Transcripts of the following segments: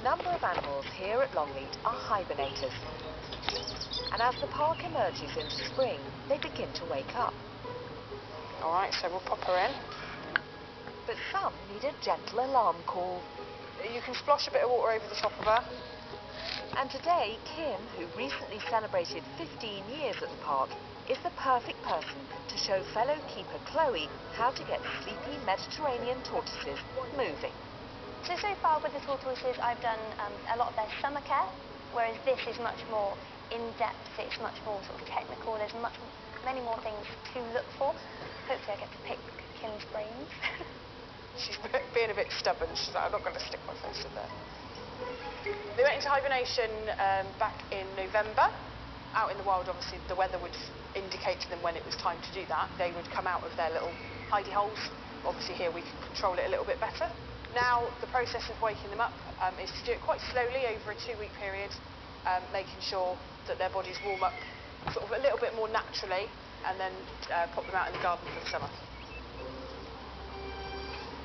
number of animals here at Longleat are hibernators. And as the park emerges into spring, they begin to wake up. All right, so we'll pop her in. But some need a gentle alarm call. You can splosh a bit of water over the top of her. And today, Kim, who recently celebrated 15 years at the park, is the perfect person to show fellow keeper Chloe how to get sleepy Mediterranean tortoises moving. So far with the tortoises, I've done a lot of their summer care, whereas this is much more in-depth, it's much more sort of technical, there's many more things to look for. Hopefully I get to pick Kim's brains. She's being a bit stubborn. She's like, I'm not going to stick my face in there. They went into hibernation back in November. Out in the wild, obviously, the weather would indicate to them when it was time to do that. They would come out of their little hidey holes. Obviously, here we can control it a little bit better. Now, the process of waking them up is to do it quite slowly over a 2-week period, making sure that their bodies warm up sort of a little bit more naturally, and then pop them out in the garden for the summer.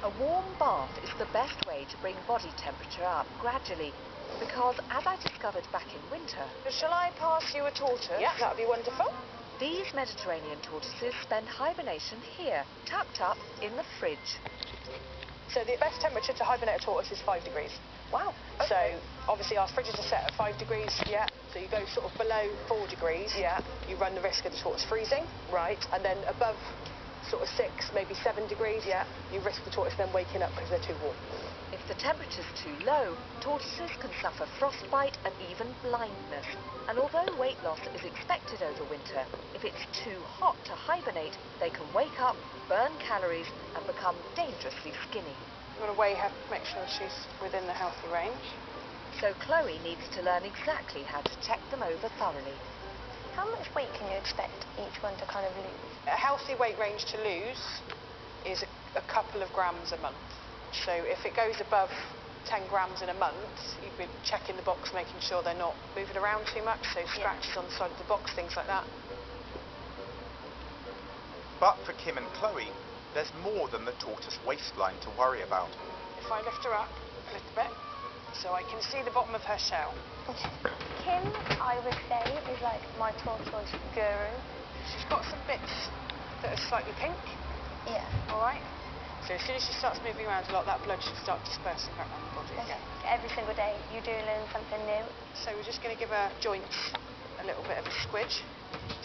A warm bath is the best way to bring body temperature up gradually, because as I discovered back in winter... Shall I pass you a tortoise? Yeah, that would be wonderful. These Mediterranean tortoises spend hibernation here, tucked up in the fridge. So the best temperature to hibernate a tortoise is 5 degrees. Wow. Okay. So obviously our fridges are set at 5 degrees. Yeah. So you go sort of below 4 degrees. Yeah. You run the risk of the tortoise freezing. Right. And then above sort of 6, maybe 7 degrees. Yeah. You risk the tortoise then waking up because they're too warm. If the temperature's too low, tortoises can suffer frostbite and even blindness. And although weight loss is expected over winter, if it's too hot to hibernate, they can wake up, burn calories, and become dangerously skinny. You want to weigh her, make sure she's within the healthy range. So Chloe needs to learn exactly how to check them over thoroughly. How much weight can you expect each one to kind of lose? A healthy weight range to lose is a couple of grams a month. So if it goes above 10 grams in a month, you'd be checking the box, making sure they're not moving around too much, so scratches on the side of the box, things like that. But for Kim and Chloe, there's more than the tortoise waistline to worry about. If I lift her up a little bit, so I can see the bottom of her shell. Kim, I would say, is like my tortoise guru. She's got some bits that are slightly pink. Yeah. All right. So as soon as she starts moving around a lot, that blood should start dispersing back around the body again. Every single day, you do learn something new. So we're just going to give her joints a little bit of a squidge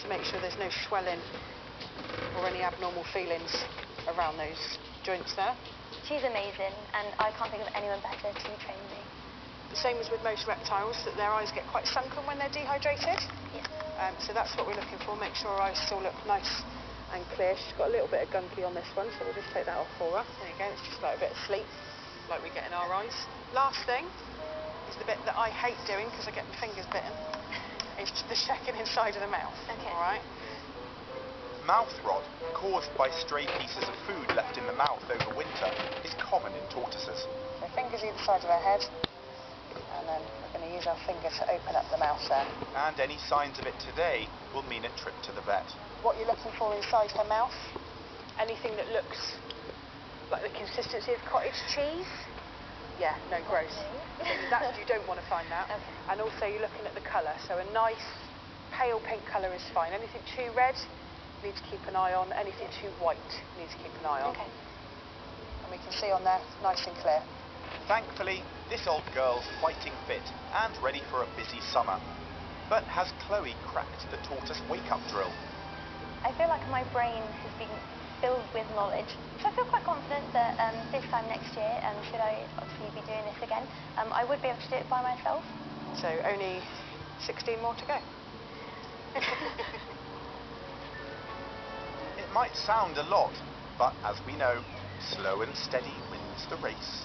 to make sure there's no swelling or any abnormal feelings around those joints there. She's amazing, and I can't think of anyone better to train me. The same as with most reptiles, that their eyes get quite sunken when they're dehydrated. Yeah. So that's what we're looking for, make sure her eyes still look nice and clear. She's got a little bit of gunky on this one, so we'll just take that off for her. There you go, it's just like a bit of sleep, like we get in our eyes. Last thing is the bit that I hate doing because I get my fingers bitten. It's the checking inside of the mouth. Okay. All right. Mouth rot, caused by stray pieces of food left in the mouth over winter, is common in tortoises. So fingers either side of her head, and then we're going to use our finger to open up the mouth there. And any signs of it today will mean a trip to the vet. What you're looking for inside her mouth, anything that looks like the consistency of cottage cheese. Yeah, no, gross. That, you don't want to find that. Okay. And also you're looking at the colour, so a nice pale pink colour is fine. Anything too red, you need to keep an eye on. Anything too white, you need to keep an eye on. Okay. And we can see on there, nice and clear. Thankfully, this old girl's fighting fit and ready for a busy summer. But has Chloe cracked the tortoise wake-up drill? I feel like my brain has been filled with knowledge. So I feel quite confident that this time next year, should I obviously be doing this again, I would be able to do it by myself. So only 16 more to go. It might sound a lot, but as we know, slow and steady wins the race.